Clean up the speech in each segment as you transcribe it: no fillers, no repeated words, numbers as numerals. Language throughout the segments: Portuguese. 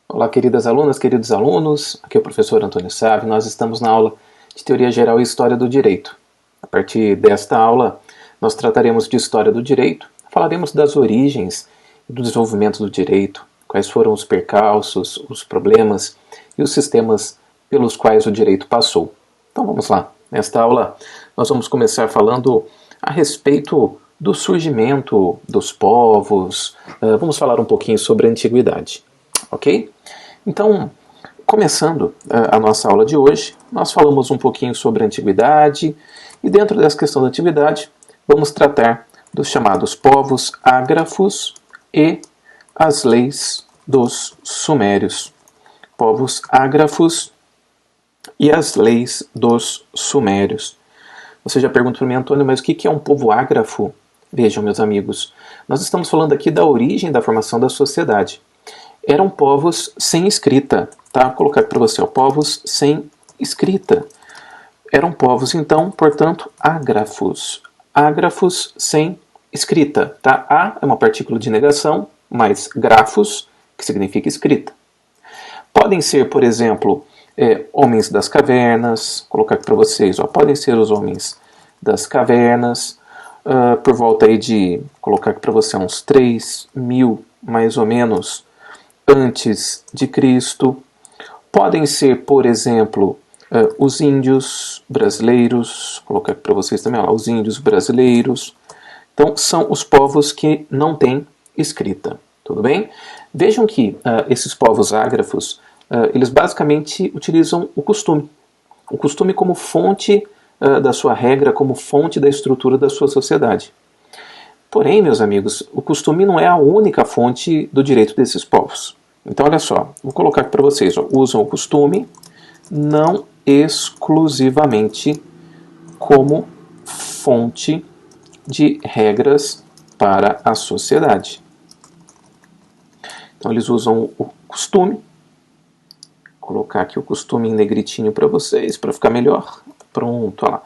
Olá, queridas alunas, queridos alunos. Aqui é o professor Antônio Sávio. Nós estamos na aula de Teoria Geral e História do Direito. A partir desta aula, nós trataremos de História do Direito, falaremos das origens e do desenvolvimento do direito, quais foram os percalços, os problemas e os sistemas pelos quais o direito passou. Então vamos lá. Nesta aula, nós vamos começar falando a respeito do surgimento dos povos. Vamos falar um pouquinho sobre a antiguidade. Ok? Então, começando a nossa aula de hoje, nós falamos um pouquinho sobre a antiguidade e dentro dessa questão da antiguidade vamos tratar dos chamados povos ágrafos e as leis dos sumérios. Povos ágrafos e as leis dos sumérios. Você já pergunta para mim, Antônio, mas o que é um povo ágrafo? Vejam, meus amigos, nós estamos falando aqui da origem da formação da sociedade. Eram povos sem escrita, tá? Vou colocar para você, ó, povos sem escrita. Eram povos, então, portanto, ágrafos. Ágrafos sem escrita, tá? A é uma partícula de negação, mais grafos, que significa escrita. Podem ser, por exemplo, homens das cavernas, vou colocar aqui para vocês, ó, podem ser os homens das cavernas, por volta aí de, colocar aqui para você, uns 3.000, mais ou menos, antes de Cristo. Podem ser, por exemplo, os índios brasileiros, vou colocar aqui para vocês também, ó, os índios brasileiros. Então, são os povos que não têm escrita, tudo bem? Vejam que esses povos ágrafos, eles basicamente utilizam o costume como fonte da sua regra, como fonte da estrutura da sua sociedade. Porém, meus amigos, o costume não é a única fonte do direito desses povos. Então, olha só, vou colocar aqui para vocês, ó, usam o costume não exclusivamente como fonte de regras para a sociedade. Então, eles usam o costume. Vou colocar aqui o costume em negritinho para vocês, para ficar melhor. Pronto, olha lá.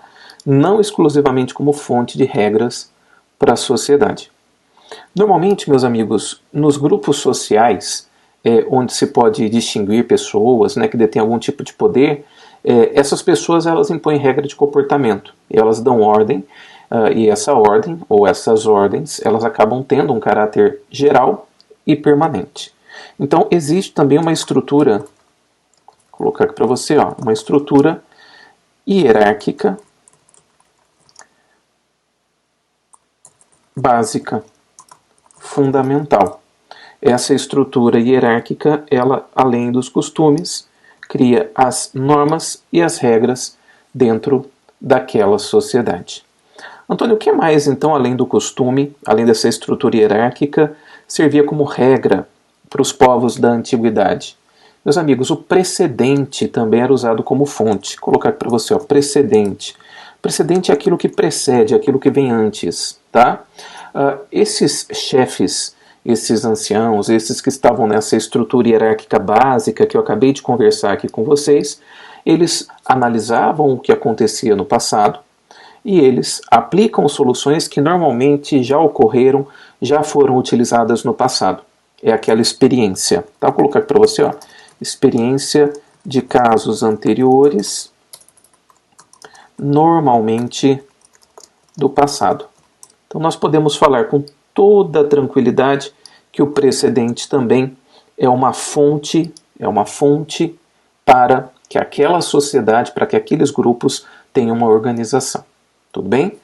Não exclusivamente como fonte de regras para a sociedade. Normalmente, meus amigos, nos grupos sociais, onde se pode distinguir pessoas, né, que detêm algum tipo de poder, essas pessoas elas impõem regra de comportamento, e elas dão ordem, e essa ordem, ou essas ordens, elas acabam tendo um caráter geral e permanente. Então, existe também uma estrutura, vou colocar aqui para você, ó, uma estrutura hierárquica básica, fundamental. Essa estrutura hierárquica, ela, além dos costumes, cria as normas e as regras dentro daquela sociedade. Antônio, o que mais, então, além do costume, além dessa estrutura hierárquica, servia como regra para os povos da antiguidade? Meus amigos, o precedente também era usado como fonte. Vou colocar aqui para você, ó, precedente. Precedente é aquilo que precede, aquilo que vem antes, tá? Esses chefes, esses anciãos, esses que estavam nessa estrutura hierárquica básica que eu acabei de conversar aqui com vocês, eles analisavam o que acontecia no passado e eles aplicam soluções que normalmente já ocorreram, já foram utilizadas no passado. É aquela experiência. Tá? Vou colocar aqui para você, ó, experiência de casos anteriores, normalmente do passado. Então nós podemos falar com toda tranquilidade que o precedente também é uma fonte para que aquela sociedade, para que aqueles grupos tenham uma organização. Tudo bem?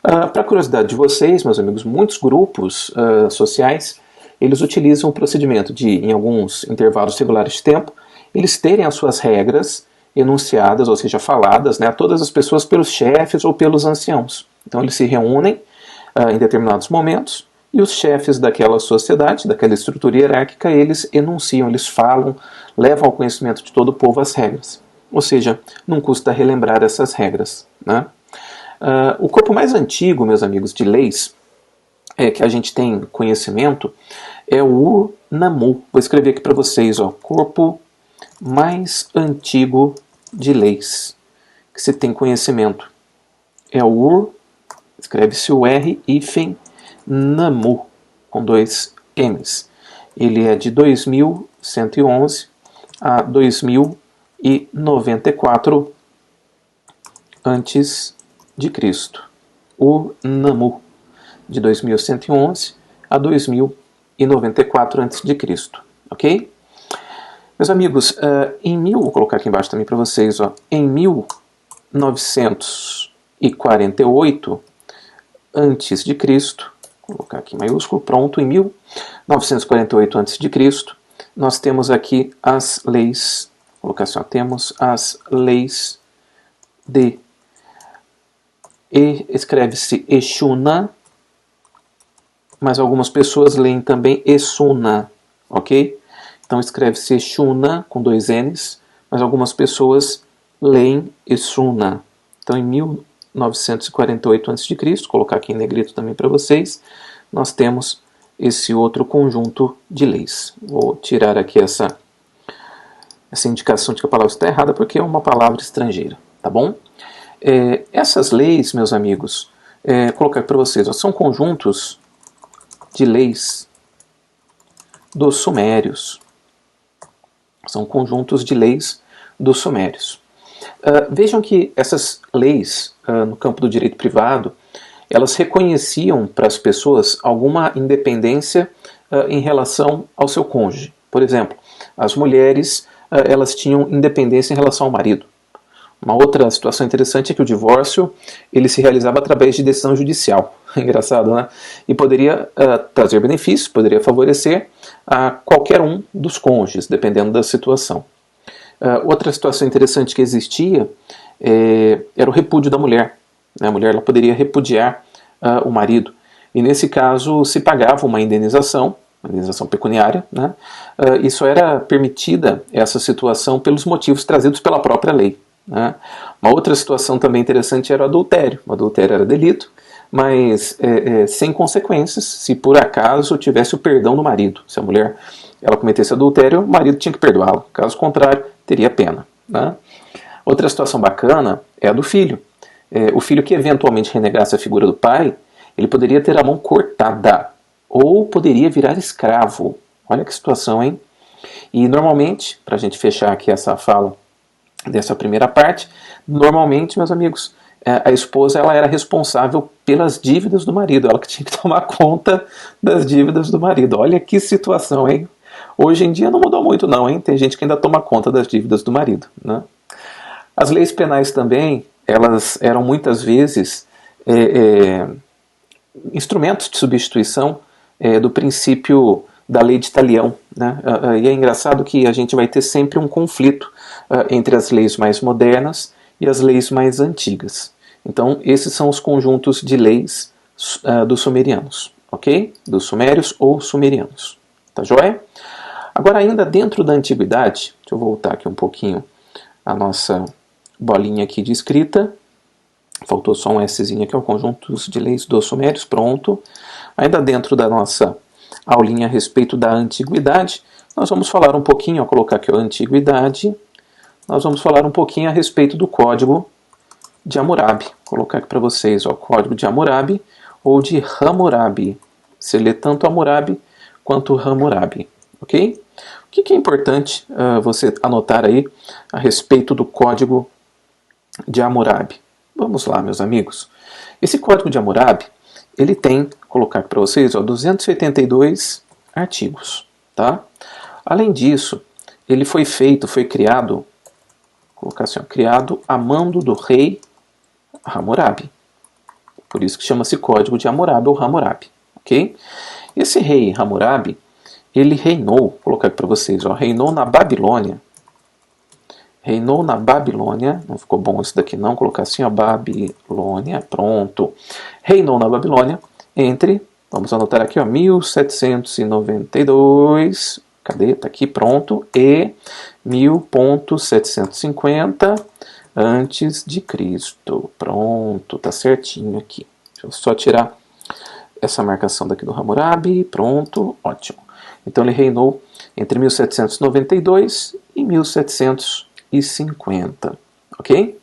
Para a curiosidade de vocês, meus amigos, muitos grupos sociais, eles utilizam o procedimento de, em alguns intervalos regulares de tempo, eles terem as suas regras enunciadas, ou seja, faladas, né, a todas as pessoas pelos chefes ou pelos anciãos. Então eles se reúnem em determinados momentos e os chefes daquela sociedade, daquela estrutura hierárquica, eles enunciam, eles falam, levam ao conhecimento de todo o povo as regras. Ou seja, não custa relembrar essas regras, né? O corpo mais antigo, meus amigos, de leis, que a gente tem conhecimento, é o Ur-Nammu. Vou escrever aqui para vocês, ó, corpo mais antigo de leis, que se tem conhecimento. É o Ur, escreve-se o R-Nammu, com 2 M's. Ele é de 2.000 2111 a 2094 antes de Cristo. O Namu, de 2111 a 2094 antes de Cristo, ok? Meus amigos, vou colocar aqui embaixo também para vocês, ó, em 1948 antes de Cristo, vou colocar aqui em maiúsculo, pronto, em 1948 antes de Cristo, nós temos aqui as leis, vou colocar assim, ó, temos as leis de escreve-se Exuna, mas algumas pessoas leem também Esuna, ok? Então escreve-se Exuna com 2 N's, mas algumas pessoas leem Esuna. Então em 1948 a.C., colocar aqui em negrito também para vocês, nós temos esse outro conjunto de leis. Vou tirar aqui essa indicação de que a palavra está errada porque é uma palavra estrangeira, tá bom? Essas leis, meus amigos, colocar para vocês, ó, são conjuntos de leis dos sumérios. São conjuntos de leis dos sumérios. Vejam que essas leis, no campo do direito privado, elas reconheciam para as pessoas alguma independência em relação ao seu cônjuge. Por exemplo, as mulheres elas tinham independência em relação ao marido. Uma outra situação interessante é que o divórcio ele se realizava através de decisão judicial. Engraçado, né? E poderia trazer benefícios, poderia favorecer a qualquer um dos cônjuges, dependendo da situação. Outra situação interessante que existia era o repúdio da mulher. A mulher ela poderia repudiar o marido. E nesse caso se pagava uma indenização pecuniária, né? E só era permitida essa situação pelos motivos trazidos pela própria lei. Né? Uma outra situação também interessante era o adultério. O adultério era delito, mas sem consequências se por acaso tivesse o perdão do marido. Se a mulher ela cometesse adultério, o marido tinha que perdoá-lo. Caso contrário, teria pena. Né? Outra situação bacana é a do filho. O filho que eventualmente renegasse a figura do pai, ele poderia ter a mão cortada ou poderia virar escravo. Olha que situação, hein? E normalmente, para a gente fechar aqui essa fala dessa primeira parte, normalmente, meus amigos, a esposa ela era responsável pelas dívidas do marido, ela que tinha que tomar conta das dívidas do marido. Olha que situação, hein? Hoje em dia não mudou muito não, hein? Tem gente que ainda toma conta das dívidas do marido, né? As leis penais também, elas eram muitas vezes instrumentos de substituição do princípio da lei de Talião, né? E é engraçado que a gente vai ter sempre um conflito entre as leis mais modernas e as leis mais antigas. Então, esses são os conjuntos de leis dos sumerianos, ok? Dos sumérios ou sumerianos. Tá joia? Agora, ainda dentro da antiguidade, deixa eu voltar aqui um pouquinho a nossa bolinha aqui de escrita. Faltou só um Szinho aqui, o conjuntos de leis dos sumérios, pronto. Ainda dentro da nossa aulinha a respeito da antiguidade, nós vamos falar um pouquinho, vou colocar aqui a antiguidade, nós vamos falar um pouquinho a respeito do Código de Hammurabi. Vou colocar aqui para vocês, ó, Código de Hammurabi ou de Hammurabi. Você lê tanto Hammurabi quanto Hammurabi, ok? O que é importante você anotar aí a respeito do Código de Hammurabi? Vamos lá, meus amigos. Esse Código de Hammurabi, ele tem, vou colocar aqui para vocês, ó, 282 artigos, tá? Além disso, ele foi criado, vou colocar assim, ó, criado a mando do rei Hammurabi. Por isso que chama-se Código de Hammurabi ou Hammurabi, ok? Esse rei Hammurabi, ele reinou, vou colocar aqui para vocês, ó, reinou na Babilônia. Reinou na Babilônia, não ficou bom isso daqui não, vou colocar assim, ó, Babilônia, pronto. Reinou na Babilônia entre, vamos anotar aqui, ó, 1792, cadê? Tá aqui, pronto, e 1750 antes de Cristo. Pronto, tá certinho aqui. Deixa eu só tirar essa marcação daqui do Hammurabi, pronto, ótimo. Então ele reinou entre 1792 e 1750, ok?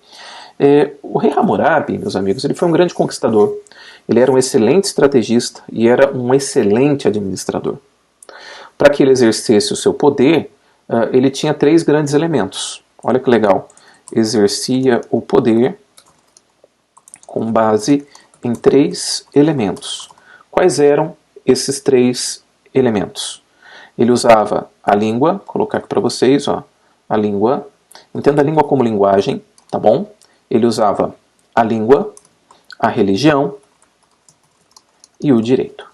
O rei Hammurabi, meus amigos, ele foi um grande conquistador. Ele era um excelente estrategista e era um excelente administrador. para que ele exercesse o seu poder, ele tinha 3 grandes elementos. Olha que legal. Exercia o poder com base em 3 elementos. Quais eram esses 3 elementos? Ele usava a língua, vou colocar aqui para vocês, ó, a língua. Entenda a língua como linguagem, tá bom? Ele usava a língua, a religião e o direito.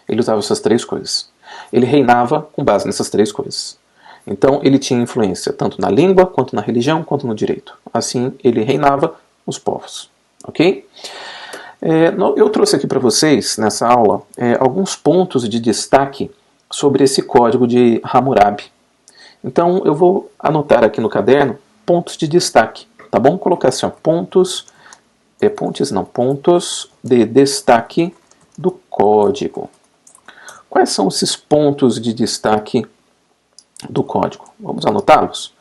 Ele usava essas 3 coisas. Ele reinava com base nessas 3 coisas. Então ele tinha influência tanto na língua, quanto na religião, quanto no direito. Assim ele reinava os povos. Ok? Eu trouxe aqui para vocês, nessa aula, alguns pontos de destaque sobre esse código de Hammurabi. Então eu vou anotar aqui no caderno pontos de destaque, tá bom? Vou colocar assim, ó, pontos de destaque do código. Quais são esses pontos de destaque do código? Vamos anotá-los?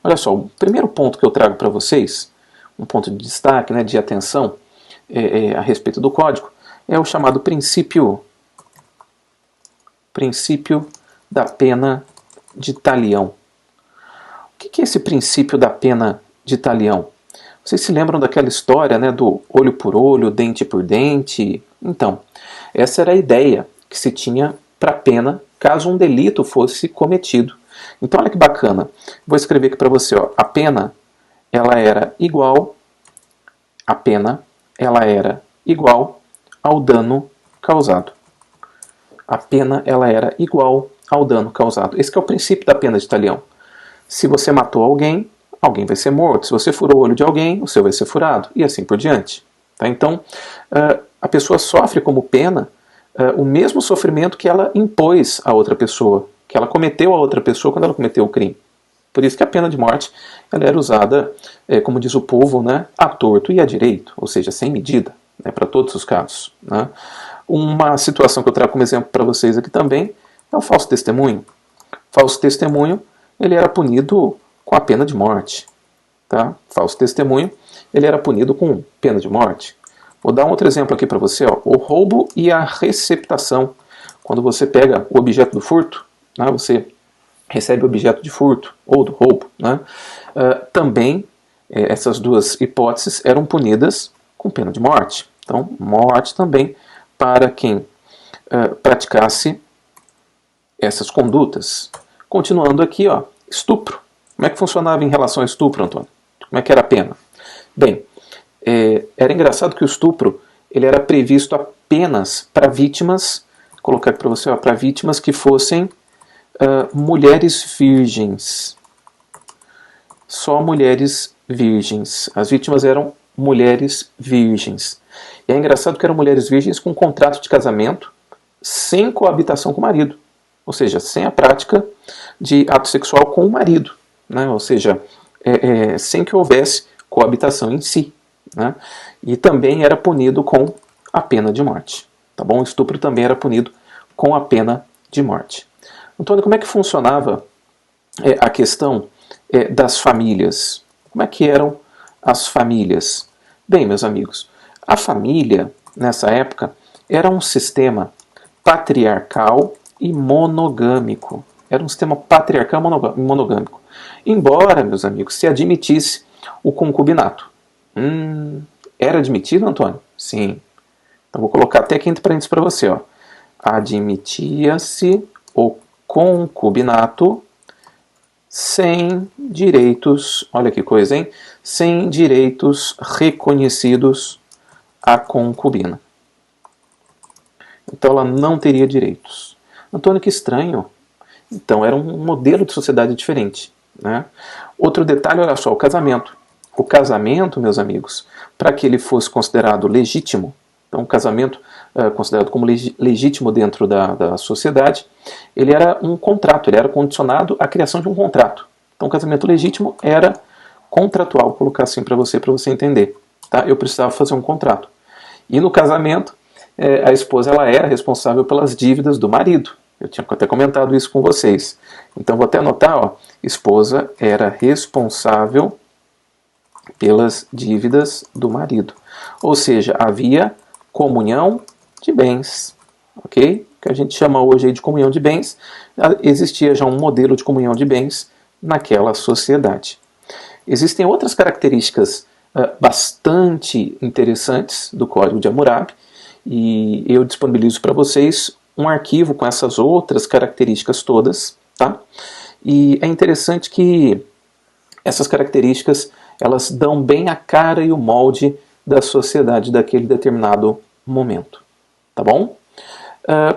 Olha só, o primeiro ponto que eu trago para vocês, um ponto de destaque, né, de atenção a respeito do código, é o chamado princípio da pena de talião. O que é esse princípio da pena de talião? Vocês se lembram daquela história, né, do olho por olho, dente por dente? Então, essa era a ideia que se tinha para a pena caso um delito fosse cometido. Então, olha que bacana. Vou escrever aqui para você, ó, a pena ela era igual ao dano causado. A pena ela era igual ao dano causado. Esse que é o princípio da pena de talião. Se você matou alguém, alguém vai ser morto. Se você furou o olho de alguém, o seu vai ser furado. E assim por diante. Tá? Então, a pessoa sofre como pena o mesmo sofrimento que ela impôs à outra pessoa, que ela cometeu a outra pessoa quando ela cometeu o crime. Por isso que a pena de morte ela era usada, como diz o povo, né, à torto e à direito, ou seja, sem medida, né, para todos os casos. Né. Uma situação que eu trago como exemplo para vocês aqui também é o falso testemunho. Falso testemunho, ele era punido com a pena de morte. Tá? Falso testemunho, ele era punido com pena de morte. Vou dar um outro exemplo aqui para você, ó, o roubo e a receptação. Quando você pega o objeto do furto, né, você recebe o objeto de furto ou do roubo, né, também essas duas hipóteses eram punidas com pena de morte. Então, morte também para quem praticasse essas condutas. Continuando aqui, ó, estupro. Como é que funcionava em relação ao estupro, Antônio? Como é que era a pena? Bem, era engraçado que o estupro ele era previsto apenas para vítimas, vou colocar aqui para você, para vítimas que fossem mulheres virgens. Só mulheres virgens. As vítimas eram mulheres virgens. E é engraçado que eram mulheres virgens com contrato de casamento sem coabitação com o marido. Ou seja, sem a prática de ato sexual com o marido. Né? Ou seja, sem que houvesse coabitação em si. Né? E também era punido com a pena de morte. Tá bom? O estupro também era punido com a pena de morte. Antônio, como é que funcionava a questão das famílias? Como é que eram as famílias? Bem, meus amigos, a família, nessa época, era um sistema patriarcal e monogâmico. Era um sistema patriarcal e monogâmico. Embora, meus amigos, se admitisse o concubinato. Era admitido, Antônio? Sim. Então vou colocar até aqui entre parênteses para você. Ó. Admitia-se o concubinato sem direitos, olha que coisa, hein? Sem direitos reconhecidos à concubina. Então ela não teria direitos. Antônio, que estranho. Então era um modelo de sociedade diferente. Né? Outro detalhe, olha só, o casamento. O casamento, meus amigos, para que ele fosse considerado legítimo, então o casamento considerado como legítimo dentro da sociedade, ele era um contrato, ele era condicionado à criação de um contrato. Então o casamento legítimo era contratual, vou colocar assim para você entender. Tá? Eu precisava fazer um contrato. E no casamento, a esposa ela era responsável pelas dívidas do marido. Eu tinha até comentado isso com vocês. Então vou até anotar, ó, esposa era responsável pelas dívidas do marido. Ou seja, havia comunhão de bens, ok? que a gente chama hoje aí de comunhão de bens, existia já um modelo de comunhão de bens naquela sociedade. Existem outras características bastante interessantes do Código de Hammurabi, e eu disponibilizo para vocês um arquivo com essas outras características todas, tá? E é interessante que essas características elas dão bem a cara e o molde da sociedade daquele determinado momento, tá bom?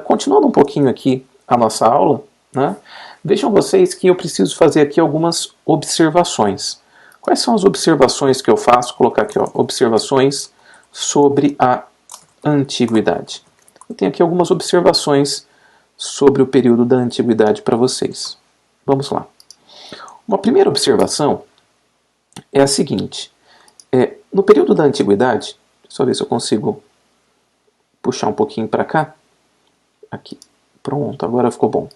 Continuando um pouquinho aqui a nossa aula, né? Vejam vocês que eu preciso fazer aqui algumas observações. Quais são as observações que eu faço? Vou colocar aqui, ó, observações sobre a antiguidade. Eu tenho aqui algumas observações sobre o período da antiguidade para vocês. Vamos lá. Uma primeira observação é a seguinte. No período da antiguidade, só ver se eu consigo puxar um pouquinho para cá. Aqui. Pronto, agora ficou bom.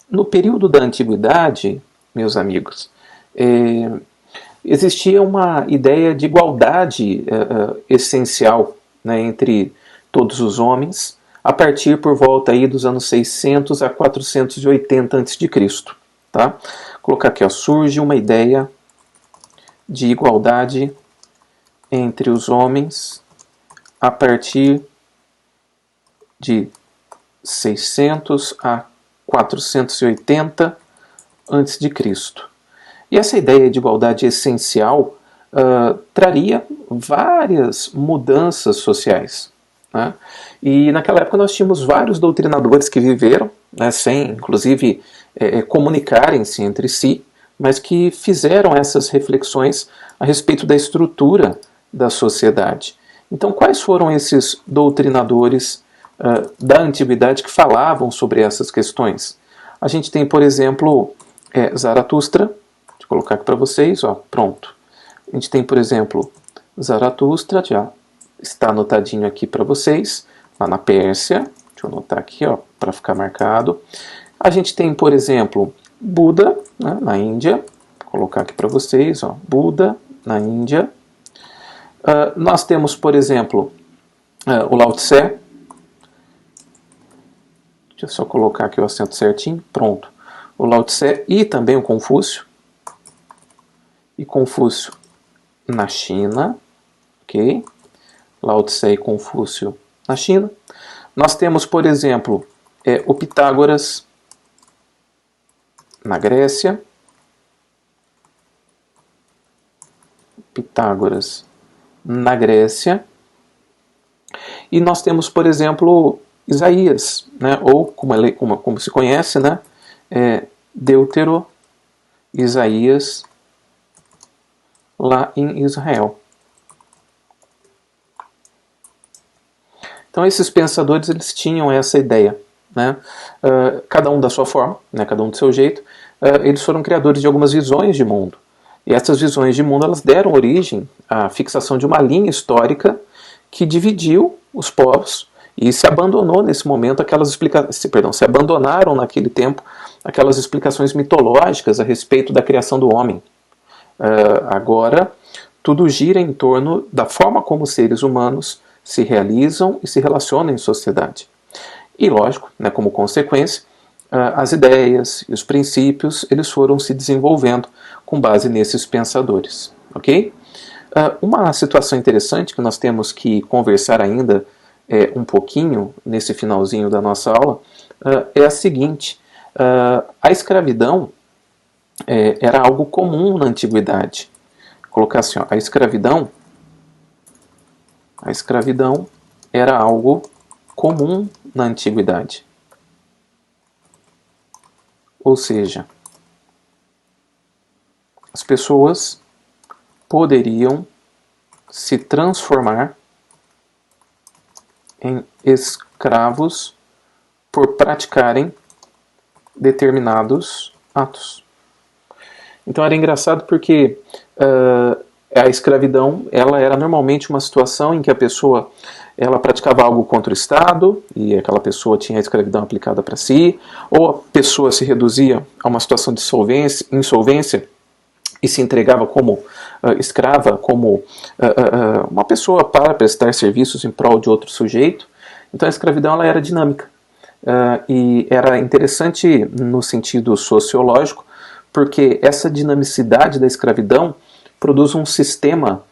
No período da antiguidade, meus amigos, existia uma ideia de igualdade essencial, né, entre todos os homens, a partir por volta aí dos anos 600 a 480 a.C. Tá? Vou colocar aqui, ó, surge uma ideia de igualdade entre os homens a partir de 600 a 480 a.C. E essa ideia de igualdade essencial traria várias mudanças sociais, né? E naquela época nós tínhamos vários doutrinadores que viveram, né, sem, inclusive, comunicarem-se entre si, mas que fizeram essas reflexões a respeito da estrutura da sociedade. Então, quais foram esses doutrinadores da antiguidade que falavam sobre essas questões? A gente tem, por exemplo, Zaratustra. Vou colocar aqui para vocês, ó, pronto. A gente tem, por exemplo, Zaratustra, já está anotadinho aqui para vocês, lá na Pérsia. Deixa eu anotar aqui, ó, para ficar marcado. A gente tem, por exemplo, Buda, né, na Índia. Vou colocar aqui para vocês, ó, Buda na Índia. Nós temos, por exemplo, o Lao Tse. Deixa eu só colocar aqui o acento certinho. Pronto. O Lao Tse e também o Confúcio. E Confúcio na China. Ok? Lao Tse e Confúcio na China. Nós temos, por exemplo, o Pitágoras na Grécia. Pitágoras na Grécia. E nós temos, por exemplo, Isaías, né? Ou como se conhece, né? Deutero Isaías lá em Israel. Então esses pensadores eles tinham essa ideia, né? Cada um da sua forma, né? Cada um do seu jeito, eles foram criadores de algumas visões de mundo. E essas visões de mundo elas deram origem à fixação de uma linha histórica que dividiu os povos e se abandonou nesse momento se abandonaram naquele tempo aquelas explicações mitológicas a respeito da criação do homem. Agora tudo gira em torno da forma como os seres humanos se realizam e se relacionam em sociedade. E lógico, né, como consequência, as ideias e os princípios eles foram se desenvolvendo com base nesses pensadores. Ok? Uma situação interessante que nós temos que conversar ainda um pouquinho nesse finalzinho da nossa aula é a seguinte: a escravidão era algo comum na antiguidade. Vou colocar assim, ó, a escravidão era algo comum na antiguidade. Ou seja, as pessoas poderiam se transformar em escravos por praticarem determinados atos. Então era engraçado porque a escravidão ela era normalmente uma situação em que a pessoa ela praticava algo contra o Estado e aquela pessoa tinha a escravidão aplicada para si, ou a pessoa se reduzia a uma situação de insolvência e se entregava como escrava, como uma pessoa para prestar serviços em prol de outro sujeito. Então a escravidão ela era dinâmica. E era interessante no sentido sociológico, porque essa dinamicidade da escravidão produz um sistema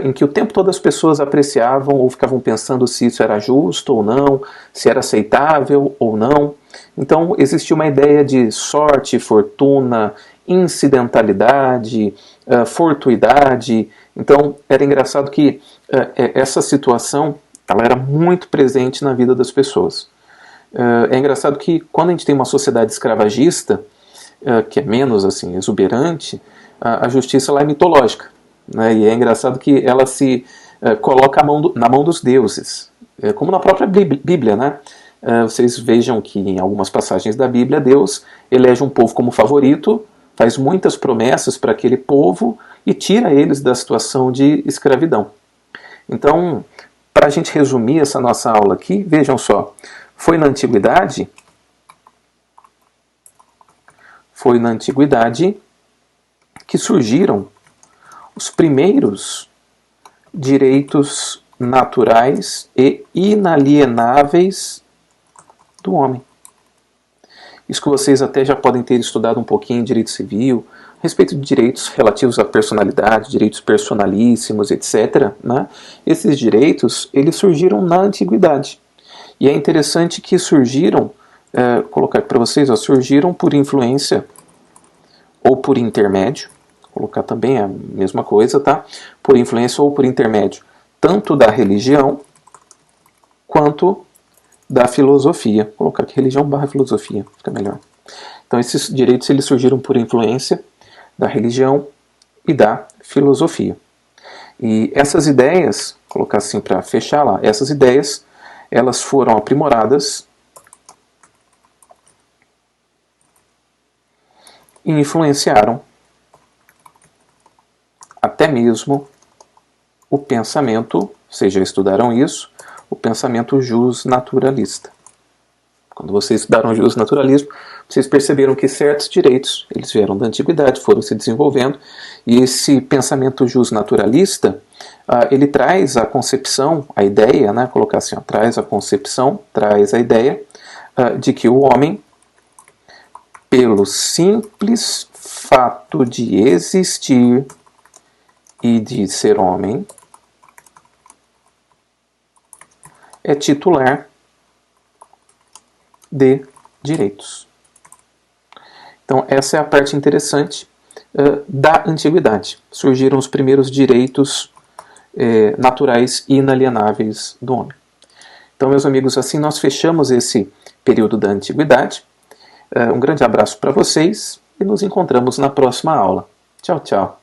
em que o tempo todo as pessoas apreciavam ou ficavam pensando se isso era justo ou não, se era aceitável ou não. Então existia uma ideia de sorte, fortuna, incidentalidade, fortuidade. Então era engraçado que essa situação ela era muito presente na vida das pessoas. É engraçado que quando a gente tem uma sociedade escravagista, que é menos assim exuberante, a justiça lá é mitológica, né? E é engraçado que ela se coloca na mão dos deuses, como na própria Bíblia, né? Vocês vejam que em algumas passagens da Bíblia Deus elege um povo como favorito, faz muitas promessas para aquele povo e tira eles da situação de escravidão. Então, para a gente resumir essa nossa aula aqui, vejam só, foi na antiguidade que surgiram os primeiros direitos naturais e inalienáveis do homem. Isso que vocês até já podem ter estudado um pouquinho em direito civil, a respeito de direitos relativos à personalidade, direitos personalíssimos, etc. Né? Esses direitos, eles surgiram na antiguidade. E é interessante que surgiram, colocar aqui para vocês, surgiram por influência ou por intermédio, colocar também a mesma coisa, tá? Por influência ou por intermédio, tanto da religião quanto da filosofia. Vou colocar aqui religião / filosofia, fica melhor. Então esses direitos eles surgiram por influência da religião e da filosofia. E essas ideias, vou colocar assim para fechar lá, essas ideias elas foram aprimoradas e influenciaram até mesmo o pensamento, vocês já estudaram isso, o pensamento justnaturalista. Quando vocês estudaram o justnaturalismo, vocês perceberam que certos direitos, eles vieram da antiguidade, foram se desenvolvendo, e esse pensamento justnaturalista, ele traz a concepção, a ideia, né, colocar assim, traz a concepção, traz a ideia de que o homem, pelo simples fato de existir e de ser homem, é titular de direitos. Então essa é a parte interessante da antiguidade. Surgiram os primeiros direitos naturais e inalienáveis do homem. Então, meus amigos, assim nós fechamos esse período da antiguidade. Um grande abraço para vocês e nos encontramos na próxima aula. Tchau, tchau.